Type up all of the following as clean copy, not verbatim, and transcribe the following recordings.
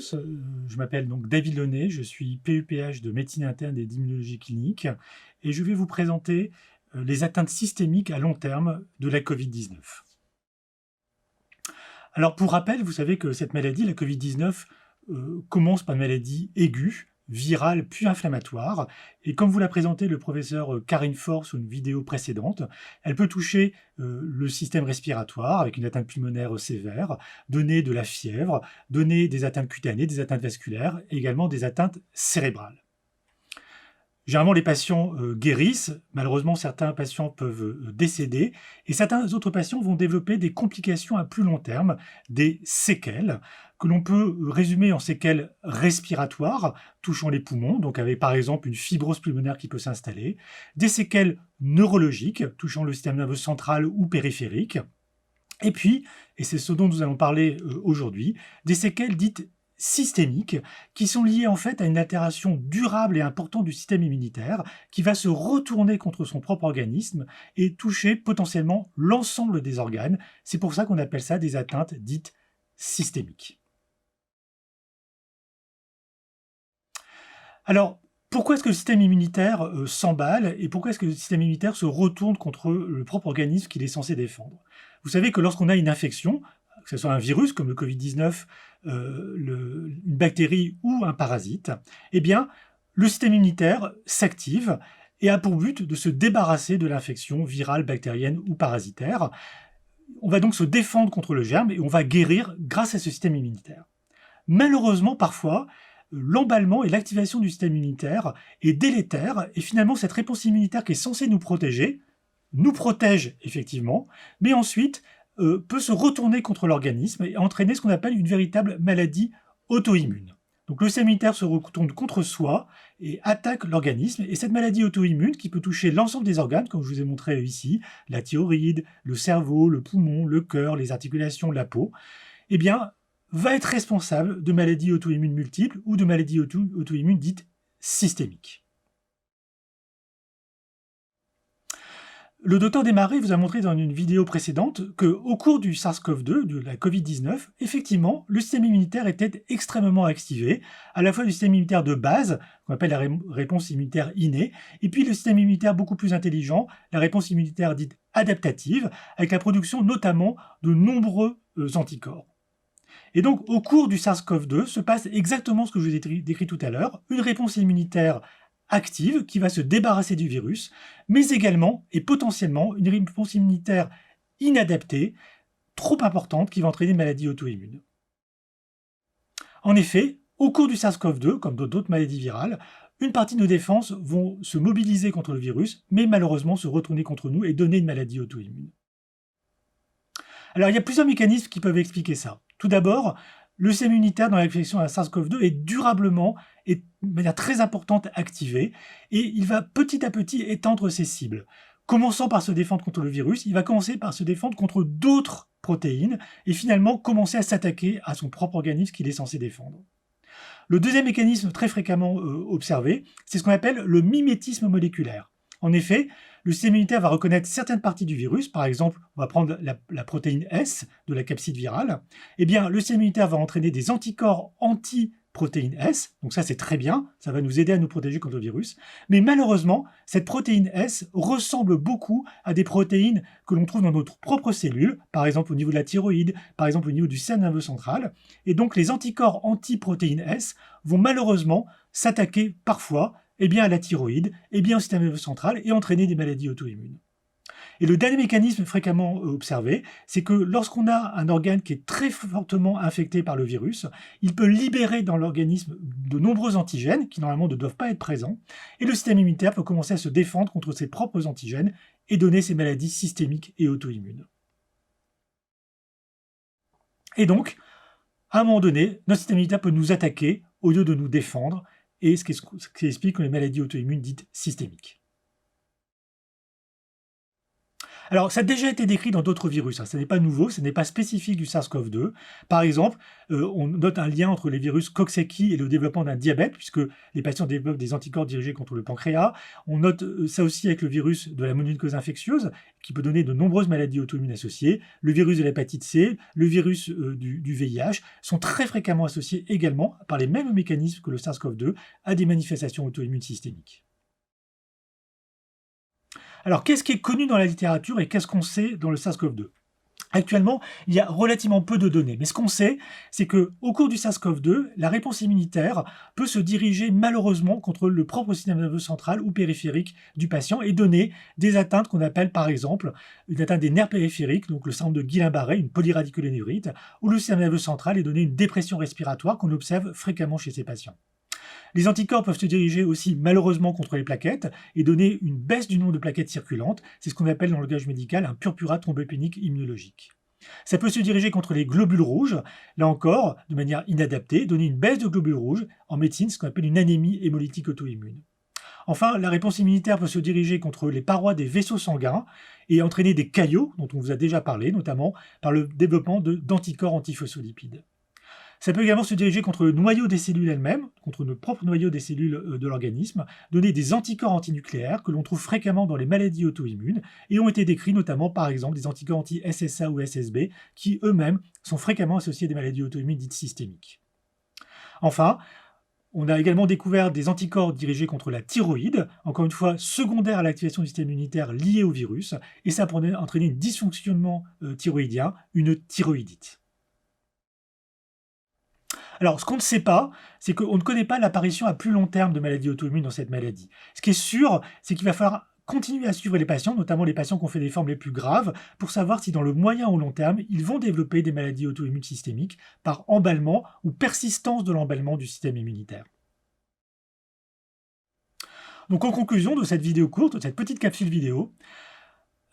tous, je m'appelle donc David Launay, je suis PEPH de médecine interne et d'immunologie clinique et je vais vous présenter les atteintes systémiques à long terme de la Covid-19. Alors pour rappel, vous savez que cette maladie, la Covid-19, commence par une maladie aiguë, virale puis inflammatoire, et comme vous l'a présenté le professeur Karine Faure sur une vidéo précédente, elle peut toucher le système respiratoire avec une atteinte pulmonaire sévère, donner de la fièvre, donner des atteintes cutanées, des atteintes vasculaires et également des atteintes cérébrales. Généralement, les patients guérissent. Malheureusement, certains patients peuvent décéder et certains autres patients vont développer des complications à plus long terme, des séquelles, que l'on peut résumer en séquelles respiratoires, touchant les poumons, donc avec par exemple une fibrose pulmonaire qui peut s'installer, des séquelles neurologiques, touchant le système nerveux central ou périphérique, et puis, et c'est ce dont nous allons parler aujourd'hui, des séquelles dites systémiques qui sont liées en fait à une altération durable et importante du système immunitaire qui va se retourner contre son propre organisme et toucher potentiellement l'ensemble des organes. C'est pour ça qu'on appelle ça des atteintes dites systémiques. Alors, pourquoi est-ce que le système immunitaire s'emballe et pourquoi est-ce que le système immunitaire se retourne contre le propre organisme qu'il est censé défendre? Vous savez que lorsqu'on a une infection, que ce soit un virus comme le Covid-19, une bactérie ou un parasite, eh bien, le système immunitaire s'active et a pour but de se débarrasser de l'infection virale, bactérienne ou parasitaire. On va donc se défendre contre le germe et on va guérir grâce à ce système immunitaire. Malheureusement, parfois, l'emballement et l'activation du système immunitaire est délétère et finalement cette réponse immunitaire qui est censée nous protéger, nous protège effectivement, mais ensuite peut se retourner contre l'organisme et entraîner ce qu'on appelle une véritable maladie auto-immune. Donc le système immunitaire se retourne contre soi et attaque l'organisme. Et cette maladie auto-immune, qui peut toucher l'ensemble des organes, comme je vous ai montré ici, la thyroïde, le cerveau, le poumon, le cœur, les articulations, la peau, eh bien, va être responsable de maladies auto-immunes multiples ou de maladies auto-immunes dites systémiques. Le docteur Desmarais vous a montré dans une vidéo précédente qu'au cours du SARS-CoV-2, de la Covid-19, effectivement, le système immunitaire était extrêmement activé, à la fois le système immunitaire de base, qu'on appelle la réponse immunitaire innée, et puis le système immunitaire beaucoup plus intelligent, la réponse immunitaire dite adaptative, avec la production notamment de nombreux anticorps. Et donc, au cours du SARS-CoV-2, se passe exactement ce que je vous ai décrit tout à l'heure, une réponse immunitaire active qui va se débarrasser du virus, mais également et potentiellement une réponse immunitaire inadaptée, trop importante, qui va entraîner une maladie auto-immune. En effet, au cours du SARS-CoV-2, comme d'autres maladies virales, une partie de nos défenses vont se mobiliser contre le virus, mais malheureusement se retourner contre nous et donner une maladie auto-immune. Alors, il y a plusieurs mécanismes qui peuvent expliquer ça. Tout d'abord, le système immunitaire dans l'infection à SARS-CoV-2 est durablement et de manière très importante activé et il va petit à petit étendre ses cibles. Commençant par se défendre contre le virus, il va commencer par se défendre contre d'autres protéines et finalement commencer à s'attaquer à son propre organisme qu'il est censé défendre. Le deuxième mécanisme très fréquemment observé, c'est ce qu'on appelle le mimétisme moléculaire. En effet, le système immunitaire va reconnaître certaines parties du virus, par exemple, on va prendre la protéine S de la capside virale, eh bien, le système immunitaire va entraîner des anticorps anti-protéine S, donc ça c'est très bien, ça va nous aider à nous protéger contre le virus, mais malheureusement, cette protéine S ressemble beaucoup à des protéines que l'on trouve dans notre propre cellule, par exemple au niveau de la thyroïde, par exemple au niveau du système nerveux central, et donc les anticorps anti-protéine S vont malheureusement s'attaquer parfois à la thyroïde, au système nerveux central et entraîner des maladies auto-immunes. Et le dernier mécanisme fréquemment observé, c'est que lorsqu'on a un organe qui est très fortement infecté par le virus, il peut libérer dans l'organisme de nombreux antigènes qui normalement ne doivent pas être présents, et le système immunitaire peut commencer à se défendre contre ses propres antigènes et donner ces maladies systémiques et auto-immunes. Et donc, à un moment donné, notre système immunitaire peut nous attaquer au lieu de nous défendre, et ce qui explique les maladies auto-immunes dites systémiques. Alors, ça a déjà été décrit dans d'autres virus, hein. Ce n'est pas nouveau, ce n'est pas spécifique du SARS-CoV-2. Par exemple, on note un lien entre les virus Coxsackie et le développement d'un diabète, puisque les patients développent des anticorps dirigés contre le pancréas. On note ça aussi avec le virus de la mononucléose infectieuse, qui peut donner de nombreuses maladies auto-immunes associées. Le virus de l'hépatite C, le virus du VIH sont très fréquemment associés également, par les mêmes mécanismes que le SARS-CoV-2, à des manifestations auto-immunes systémiques. Alors, qu'est-ce qui est connu dans la littérature et qu'est-ce qu'on sait dans le SARS-CoV-2? Actuellement, il y a relativement peu de données, mais ce qu'on sait, c'est qu'au cours du SARS-CoV-2, la réponse immunitaire peut se diriger malheureusement contre le propre système nerveux central ou périphérique du patient et donner des atteintes qu'on appelle par exemple une atteinte des nerfs périphériques, donc le syndrome de Guillain-Barré, une polyradiculonévrite, ou le système nerveux central et donner une dépression respiratoire qu'on observe fréquemment chez ces patients. Les anticorps peuvent se diriger aussi malheureusement contre les plaquettes et donner une baisse du nombre de plaquettes circulantes. C'est ce qu'on appelle dans le langage médical un purpura thrombopénique immunologique. Ça peut se diriger contre les globules rouges, là encore, de manière inadaptée, donner une baisse de globules rouges, en médecine, ce qu'on appelle une anémie hémolytique auto-immune. Enfin, la réponse immunitaire peut se diriger contre les parois des vaisseaux sanguins et entraîner des caillots, dont on vous a déjà parlé, notamment par le développement d'anticorps antiphospholipides. Ça peut également se diriger contre le noyau des cellules elles-mêmes, contre le propre noyau des cellules de l'organisme, donner des anticorps antinucléaires que l'on trouve fréquemment dans les maladies auto-immunes et ont été décrits notamment par exemple des anticorps anti-SSA ou SSB qui eux-mêmes sont fréquemment associés à des maladies auto-immunes dites systémiques. Enfin, on a également découvert des anticorps dirigés contre la thyroïde, encore une fois secondaires à l'activation du système immunitaire lié au virus, et ça pourrait entraîner un dysfonctionnement thyroïdien, une thyroïdite. Alors, ce qu'on ne sait pas, c'est qu'on ne connaît pas l'apparition à plus long terme de maladies auto-immunes dans cette maladie. Ce qui est sûr, c'est qu'il va falloir continuer à suivre les patients, notamment les patients qui ont fait des formes les plus graves, pour savoir si dans le moyen ou long terme, ils vont développer des maladies auto-immunes systémiques par emballement ou persistance de l'emballement du système immunitaire. Donc en conclusion de cette vidéo courte, de cette petite capsule vidéo,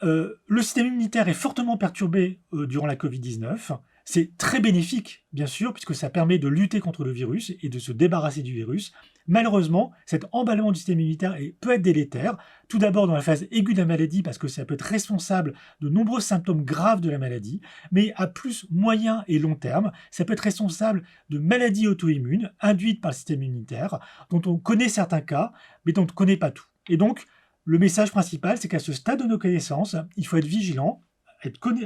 le système immunitaire est fortement perturbé durant la Covid-19. C'est très bénéfique, bien sûr, puisque ça permet de lutter contre le virus et de se débarrasser du virus. Malheureusement, cet emballement du système immunitaire peut être délétère, tout d'abord dans la phase aiguë de la maladie, parce que ça peut être responsable de nombreux symptômes graves de la maladie, mais à plus moyen et long terme, ça peut être responsable de maladies auto-immunes induites par le système immunitaire, dont on connaît certains cas, mais dont on ne connaît pas tout. Et donc, le message principal, c'est qu'à ce stade de nos connaissances, il faut être vigilant,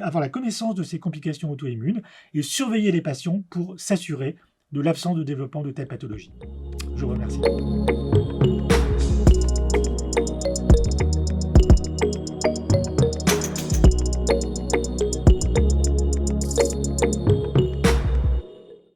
avoir la connaissance de ces complications auto-immunes et surveiller les patients pour s'assurer de l'absence de développement de telles pathologies. Je vous remercie.